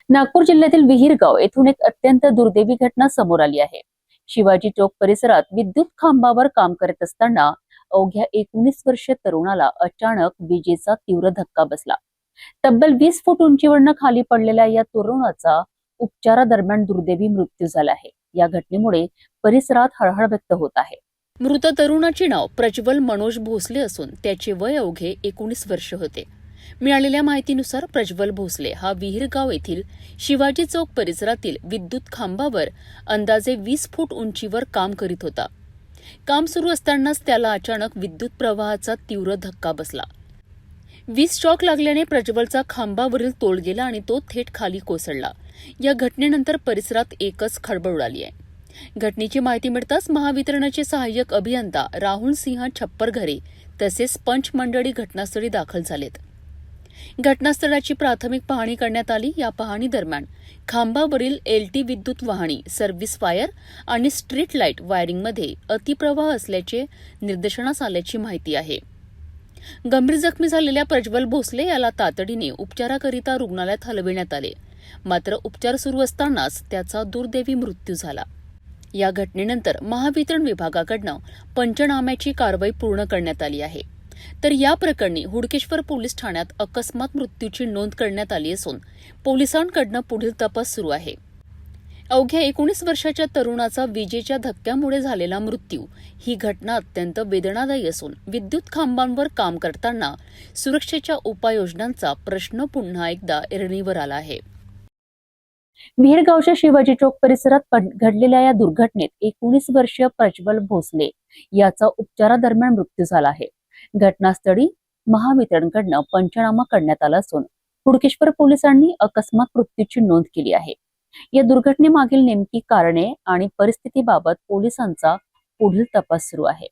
नागपूर जिल्ह्यातील विहीरगाव येथून एक अत्यंत दुर्दैवी घटना समोर आली आहे। शिवाजी चौक परिसरात विद्युत खांबावर काम करत असताना अवघ्या 19 वर्षीय तरुणाला अचानक विजेचा तीव्र धक्का बसला। तब्बल 20 फूट उंचीवरनं खाली पडलेल्या या तरुणाचा उपचारादरम्यान दुर्दैवी मृत्यू झाला आहे। या घटनेमुळे परिसरात हळहळ व्यक्त होत आहे। मृत तरुणाचे नाव प्रज्वल मनोज भोसले असून त्याचे वय अवघे 19 वर्ष होते। मिळालेल्या माहितीनुसार प्रज्वल भोसले हा विहीरगाव येथील शिवाजी चौक परिसरातील विद्युत खांबावर अंदाजे 20 फूट उंचीवर काम करीत होता। काम सुरू असतानाच त्याला अचानक विद्युत प्रवाहाचा तीव्र धक्का बसला। वीज शॉक लागल्याने प्रज्वलचा खांबावरील तोल गेला आणि तो थेट खाली कोसळला। या घटनेनंतर परिसरात एकच खळबळ उडाली आहे। घटनेची माहिती मिळताच महावितरणाचे सहाय्यक अभियंता राहुल सिंह छप्परघरे तसेच पंच मंडळी घटनास्थळी दाखल झालेत। घटनास्थळाची प्राथमिक पाहणी करण्यात आली। या पाहणी दरम्यान खांबावरील एलटी विद्युत वाहिनी, सर्व्हिस वायर आणि स्ट्रीट लाईट वायरिंगमध्ये अतिप्रवाह असल्याचे निदर्शनास आल्याची माहिती आहे। गंभीर जखमी झालेल्या प्रज्वल भोसले याला तातडीने उपचाराकरिता रुग्णालयात हलविण्यात आले, मात्र उपचार सुरू असतानाच त्याचा दुर्दैवी मृत्यू झाला। या घटनेनंतर महावितरण विभागाकडून पंचनाम्याची कारवाई पूर्ण करण्यात आली आहे। तर या प्रकरणी हुडकेश्वर पोलीस ठाण्यात अकस्मात मृत्यूची नोंद करण्यात आली असून पोलिसांकडून पुढील तपास सुरू आहे। अवघ्या 19 वर्षाच्या तरुणाचा विजेच्या धक्क्यामुळे झालेला मृत्यू ही घटना अत्यंत वेदनादायी असून विद्युत खांबांवर काम करताना सुरक्षेच्या उपाययोजनांचा प्रश्न पुन्हा एकदा ऐरणीवर आला आहे। विहीरगावच्या शिवाजी चौक परिसरात घडलेल्या या दुर्घटनेत 19 वर्षीय प्रज्वल भोसले याचा उपचारादरम्यान मृत्यू झाला आहे। घटनास्थळी महावितरणकडून पंचनामा करण्यात आला असून हुडकेश्वर पोलिसांनी अकस्मात मृत्यूची नोंद केली आहे। या दुर्घटनेमागील नेमकी कारणे आणि परिस्थितीबाबत पोलिसांचा पुढील तपास सुरू आहे।